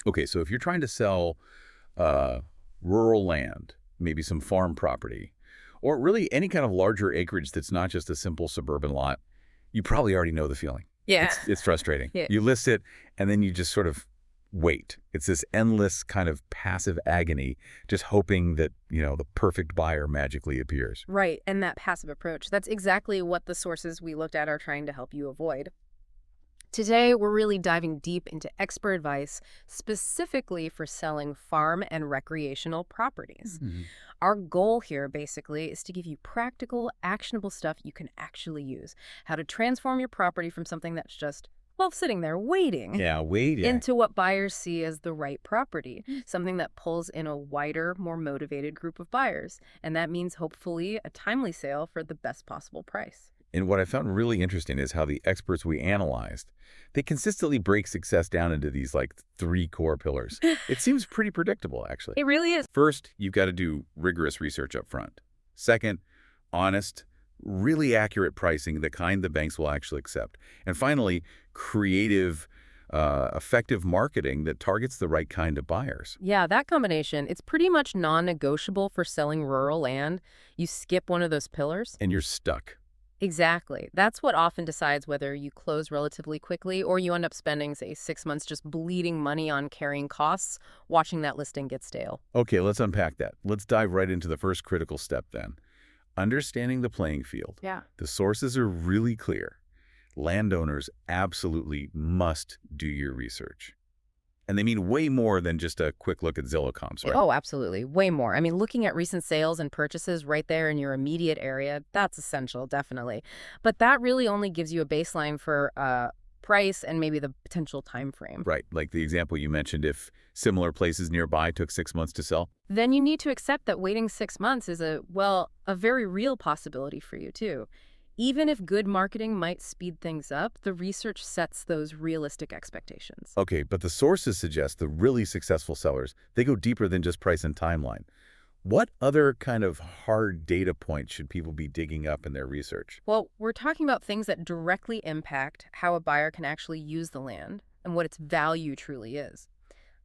Okay, so if you're trying to sell uh, rural land, maybe some farm property, or really any kind of larger acreage that's not just a simple suburban lot, you probably already know the feeling. Yeah. It's frustrating. Yeah. You list it, and then you just sort of wait. It's this endless kind of passive agony, just hoping that, the perfect buyer magically appears. Right. And that passive approach, that's exactly what the sources we looked at are trying to help you avoid. Today, we're really diving deep into expert advice specifically for selling farm and recreational properties. Mhm. Our goal here, basically, is to give you practical, actionable stuff you can actually use. How to transform your property from something that's just, well, sitting there waiting Yeah, wait. Yeah. into what buyers see as the right property, something that pulls in a wider, more motivated group of buyers. And that means, hopefully, a timely sale for the best possible price. And what I found really interesting is how the experts we analyzed, they consistently break success down into these like 3 core pillars. It seems pretty predictable, actually. It really is. First, you've got to do rigorous research up front. Second, honest, really accurate pricing, the kind the banks will actually accept. And finally, creative, effective marketing that targets the right kind of buyers. Yeah, that combination, it's pretty much non-negotiable for selling rural land. You skip one of those pillars. And you're stuck. Exactly. That's what often decides whether you close relatively quickly or you end up spending, say, 6 months just bleeding money on carrying costs, watching that listing get stale. Okay, let's unpack that. Let's dive right into the first critical step then. Understanding the playing field. Yeah. The sources are really clear. Landowners absolutely must do your research. And they mean way more than just a quick look at Zillow comps, right? Oh, absolutely. Way more. I mean, looking at recent sales and purchases right there in your immediate area, that's essential, definitely. But that really only gives you a baseline for price and maybe the potential time frame. Right, like the example you mentioned, if similar places nearby took 6 months to sell. Then you need to accept that waiting 6 months is a very real possibility for you, too. Even if good marketing might speed things up, the research sets those realistic expectations. Okay, but the sources suggest the really successful sellers, they go deeper than just price and timeline. What other kind of hard data points should people be digging up in their research? Well, we're talking about things that directly impact how a buyer can actually use the land and what its value truly is.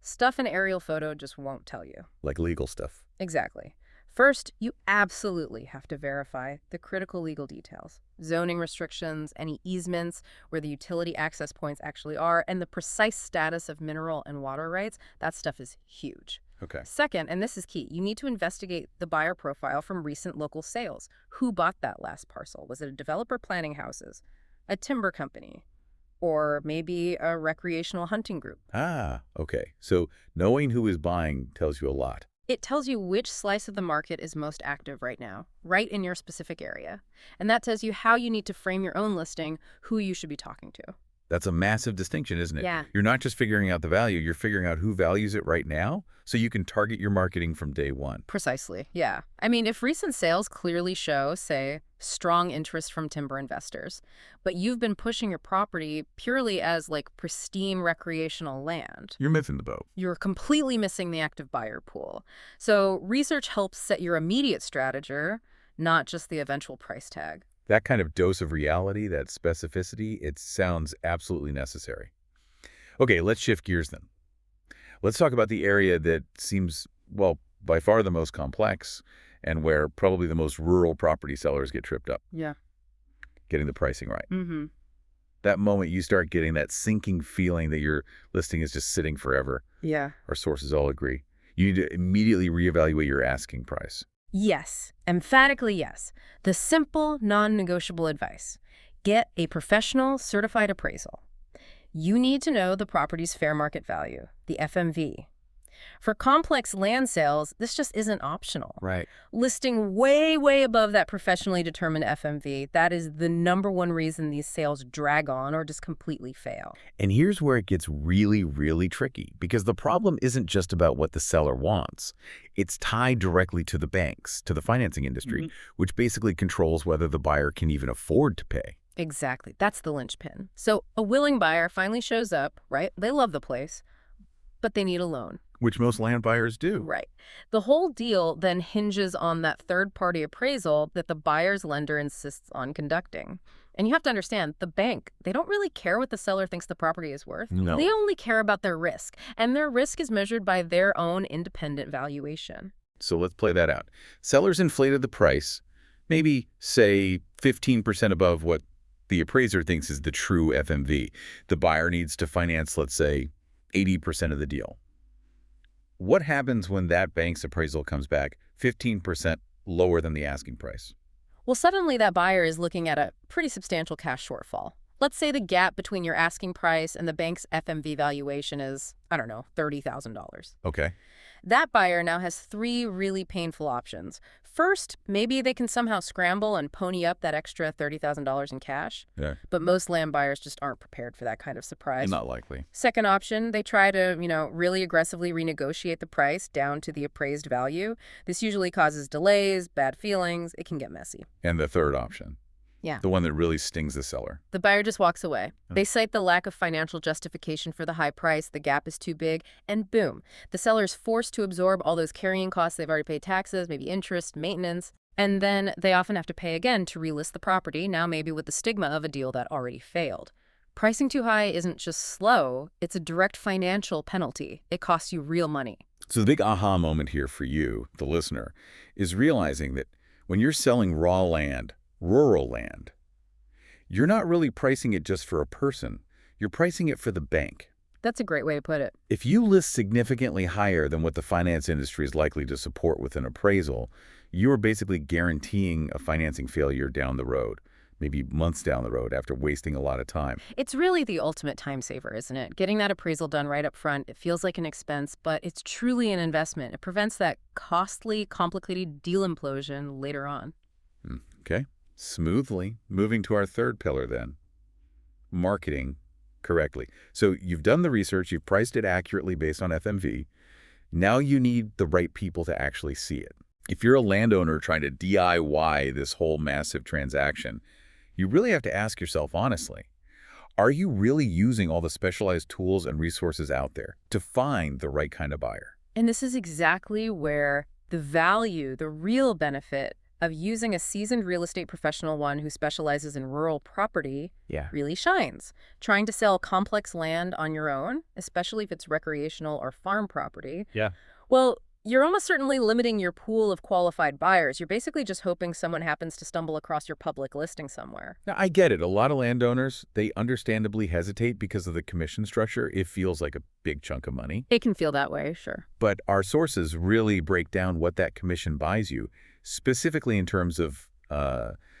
Stuff an aerial photo just won't tell you. Like legal stuff. Exactly. First, you absolutely have to verify the critical legal details. Zoning restrictions, any easements, where the utility access points actually are, and the precise status of mineral and water rights. That stuff is huge. Okay. Second, and this is key, you need to investigate the buyer profile from recent local sales. Who bought that last parcel? Was it a developer planning houses, a timber company, or maybe a recreational hunting group? Ah, okay. So knowing who is buying tells you a lot. It tells you which slice of the market is most active right now, right in your specific area. And that tells you how you need to frame your own listing, who you should be talking to. That's a massive distinction, isn't it? Yeah. You're not just figuring out the value, you're figuring out who values it right now, so you can target your marketing from day one. Precisely, yeah. I mean, if recent sales clearly show, say, strong interest from timber investors, but you've been pushing your property purely as, like, pristine recreational land, You're missing the boat. you're completely missing the active buyer pool. So research helps set your immediate strategy, not just the eventual price tag. That kind of dose of reality, that specificity, it sounds absolutely necessary. Okay, let's shift gears then. Let's talk about the area that seems, well, by far the most complex and where probably the most rural property sellers get tripped up, Yeah. getting the pricing right. Mm-hmm. That moment you start getting that sinking feeling that your listing is just sitting forever. Yeah. Our sources all agree. You need to immediately reevaluate your asking price. Yes, emphatically yes. The simple, non-negotiable advice. Get a professional certified appraisal. You need to know the property's fair market value, the FMV. For complex land sales, this just isn't optional. Right. Listing way, way above that professionally determined FMV, that is the #1 reason these sales drag on or just completely fail. And here's where it gets really, really tricky, because the problem isn't just about what the seller wants. It's tied directly to the banks, to the financing industry, which basically controls whether the buyer can even afford to pay. Exactly. That's the linchpin. So a willing buyer finally shows up, right? They love the place, but they need a loan. Which most land buyers do. Right. The whole deal then hinges on that third-party appraisal that the buyer's lender insists on conducting. And you have to understand, the bank, they don't really care what the seller thinks the property is worth. No. They only care about their risk, and their risk is measured by their own independent valuation. So let's play that out. Sellers inflated the price, maybe, say, 15% above what the appraiser thinks is the true FMV. The buyer needs to finance, let's say, 80% of the deal. What happens when that bank's appraisal comes back 15% lower than the asking price? Well, suddenly that buyer is looking at a pretty substantial cash shortfall. Let's say the gap between your asking price and the bank's FMV valuation is, I don't know, $30,000. Okay. That buyer now has three really painful options. First, maybe they can somehow scramble and pony up that extra $30,000 in cash. Yeah. But most land buyers just aren't prepared for that kind of surprise. Not likely. Second option, they try to, really aggressively renegotiate the price down to the appraised value. This usually causes delays, bad feelings. It can get messy. And the third option. Yeah. The one that really stings the seller. The buyer just walks away. They cite the lack of financial justification for the high price, the gap is too big, and boom, the seller's forced to absorb all those carrying costs. They've already paid taxes, maybe interest, maintenance, and then they often have to pay again to relist the property, now maybe with the stigma of a deal that already failed. Pricing too high isn't just slow, it's a direct financial penalty. It costs you real money. So the big aha moment here for you, the listener, is realizing that when you're selling raw land, rural land, you're not really pricing it just for a person. You're pricing it for the bank. That's a great way to put it. If you list significantly higher than what the finance industry is likely to support with an appraisal, you are basically guaranteeing a financing failure down the road, maybe months down the road after wasting a lot of time. It's really the ultimate time saver, isn't it? Getting that appraisal done right up front, it feels like an expense, but it's truly an investment. It prevents that costly, complicated deal implosion later on. Okay. Smoothly moving to our third pillar then, marketing correctly. So you've done the research, you've priced it accurately based on FMV. Now you need the right people to actually see it. If you're a landowner trying to DIY this whole massive transaction, you really have to ask yourself honestly, are you really using all the specialized tools and resources out there to find the right kind of buyer? And this is exactly where the value, the real benefit of using a seasoned real estate professional, one who specializes in rural property, really shines. Trying to sell complex land on your own, especially if it's recreational or farm property, well, you're almost certainly limiting your pool of qualified buyers. You're basically just hoping someone happens to stumble across your public listing somewhere. Now, I get it. A lot of landowners, they understandably hesitate because of the commission structure. It feels like a big chunk of money. It can feel that way, sure. But our sources really break down what that commission buys you, specifically in terms of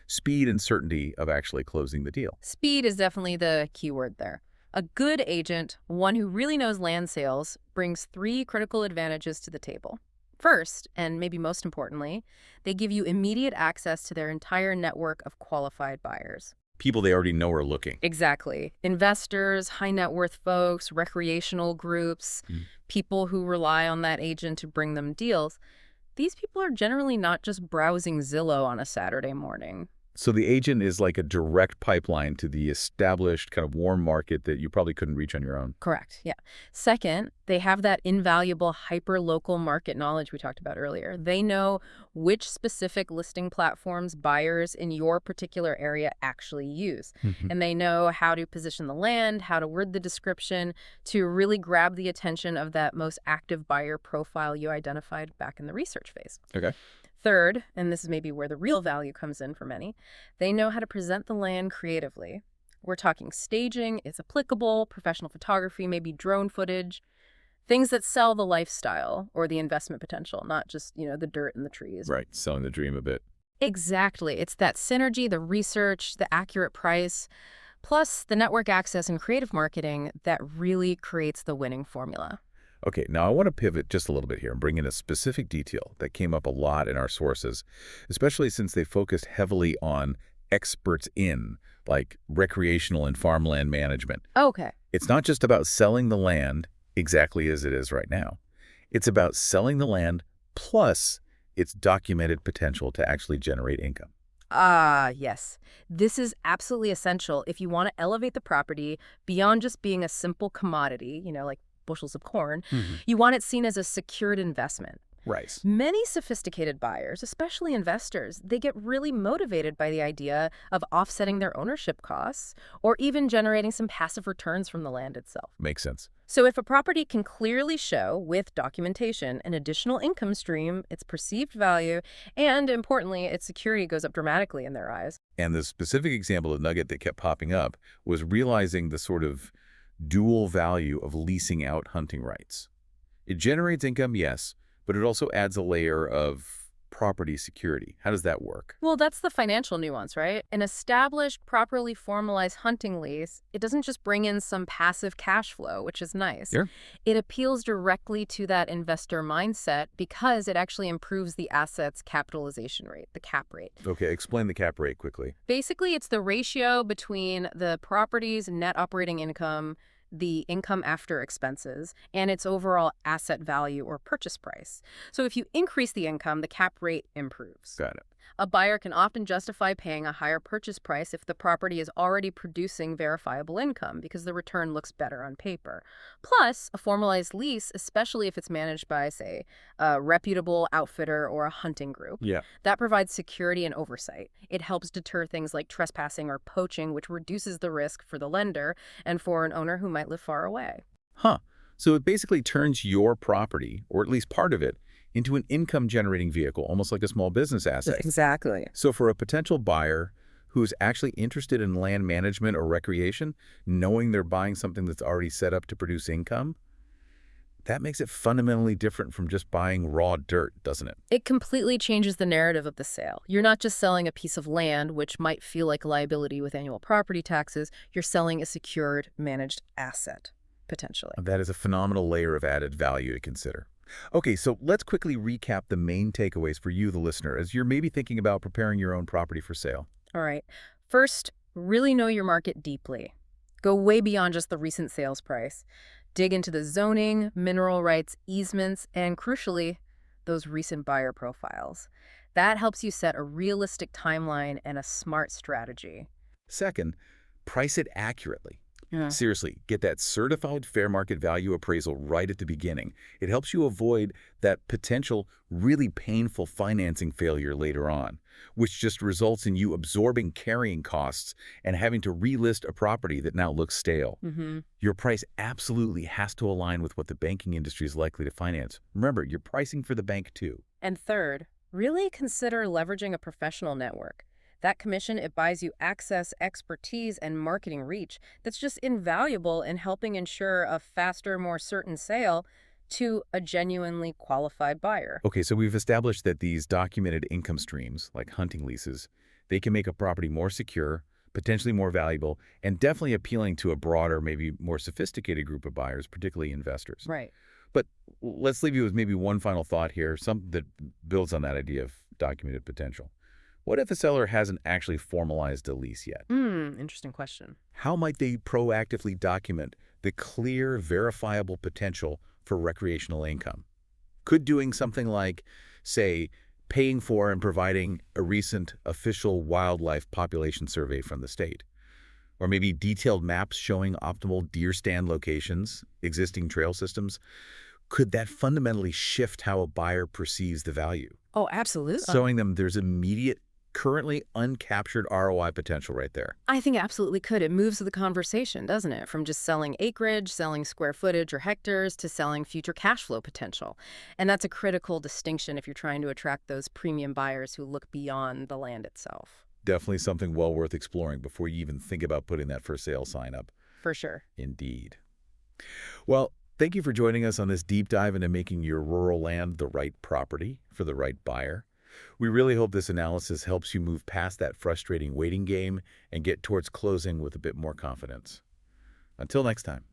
speed and certainty of actually closing the deal. Speed is definitely the key word there. A good agent, one who really knows land sales, brings three critical advantages to the table. First, and maybe most importantly, they give you immediate access to their entire network of qualified buyers. People they already know are looking. Exactly. Investors, high net worth folks, recreational groups, people who rely on that agent to bring them deals. These people are generally not just browsing Zillow on a Saturday morning. So the agent is like a direct pipeline to the established kind of warm market that you probably couldn't reach on your own. Correct, yeah. Second, they have that invaluable hyper-local market knowledge we talked about earlier. They know which specific listing platforms buyers in your particular area actually use. And they know how to position the land, how to word the description to really grab the attention of that most active buyer profile you identified back in the research phase. Okay. Third, and this is maybe where the real value comes in for many, they know how to present the land creatively. We're talking staging, it's applicable, professional photography, maybe drone footage, things that sell the lifestyle or the investment potential, not just, the dirt and the trees. Right, selling the dream a bit. Exactly. It's that synergy, the research, the accurate price, plus the network access and creative marketing that really creates the winning formula. Okay, now I want to pivot just a little bit here and bring in a specific detail that came up a lot in our sources, especially since they focused heavily on experts in, like recreational and farmland management. Okay. It's not just about selling the land exactly as it is right now. It's about selling the land plus its documented potential to actually generate income. Yes. This is absolutely essential if you want to elevate the property beyond just being a simple commodity, like bushels of corn. You want it seen as a secured investment. Right. Many sophisticated buyers, especially investors, they get really motivated by the idea of offsetting their ownership costs or even generating some passive returns from the land itself. Makes sense. So if a property can clearly show, with documentation, an additional income stream, its perceived value, and importantly, its security goes up dramatically in their eyes. And the specific example of nugget that kept popping up was realizing the sort of dual value of leasing out hunting rights. It generates income, yes, but it also adds a layer of property security. How does that work? Well, that's the financial nuance, right? An established, properly formalized hunting lease, it doesn't just bring in some passive cash flow, which is nice. Sure. It appeals directly to that investor mindset because it actually improves the asset's capitalization rate, the cap rate. Okay, explain the cap rate quickly. Basically, it's the ratio between the property's net operating income, the income after expenses, and its overall asset value or purchase price. So if you increase the income, the cap rate improves. Got it. A buyer can often justify paying a higher purchase price if the property is already producing verifiable income because the return looks better on paper. Plus, a formalized lease, especially if it's managed by, say, a reputable outfitter or a hunting group, Yeah. that provides security and oversight. It helps deter things like trespassing or poaching, which reduces the risk for the lender and for an owner who might live far away. Huh. So it basically turns your property, or at least part of it, into an income-generating vehicle, almost like a small business asset. Exactly. So for a potential buyer who's actually interested in land management or recreation, knowing they're buying something that's already set up to produce income, that makes it fundamentally different from just buying raw dirt, doesn't it? It completely changes the narrative of the sale. You're not just selling a piece of land, which might feel like a liability with annual property taxes. You're selling a secured, managed asset, potentially. That is a phenomenal layer of added value to consider. Okay, so let's quickly recap the main takeaways for you, the listener, as you're maybe thinking about preparing your own property for sale. All right. First, really know your market deeply. Go way beyond just the recent sales price. Dig into the zoning, mineral rights, easements, and crucially, those recent buyer profiles. That helps you set a realistic timeline and a smart strategy. Second, price it accurately. Yeah. Seriously, get that certified fair market value appraisal right at the beginning. It helps you avoid that potential really painful financing failure later on, which just results in you absorbing carrying costs and having to relist a property that now looks stale. Your price absolutely has to align with what the banking industry is likely to finance. Remember, you're pricing for the bank too. And third, really consider leveraging a professional network. That commission, it buys you access, expertise, and marketing reach that's just invaluable in helping ensure a faster, more certain sale to a genuinely qualified buyer. Okay, so we've established that these documented income streams, like hunting leases, they can make a property more secure, potentially more valuable, and definitely appealing to a broader, maybe more sophisticated group of buyers, particularly investors. Right. But let's leave you with maybe one final thought here, something that builds on that idea of documented potential. What if a seller hasn't actually formalized a lease yet? Interesting question. How might they proactively document the clear, verifiable potential for recreational income? Could doing something like, say, paying for and providing a recent official wildlife population survey from the state, or maybe detailed maps showing optimal deer stand locations, existing trail systems, could that fundamentally shift how a buyer perceives the value? Oh, absolutely. Showing them there's immediate, currently uncaptured ROI potential right there. I think it absolutely could. It moves the conversation, doesn't it? From just selling acreage, selling square footage or hectares, to selling future cash flow potential. And that's a critical distinction if you're trying to attract those premium buyers who look beyond the land itself. Definitely something well worth exploring before you even think about putting that for sale sign up. For sure. Indeed. Well, thank you for joining us on this deep dive into making your rural land the right property for the right buyer. We really hope this analysis helps you move past that frustrating waiting game and get towards closing with a bit more confidence. Until next time.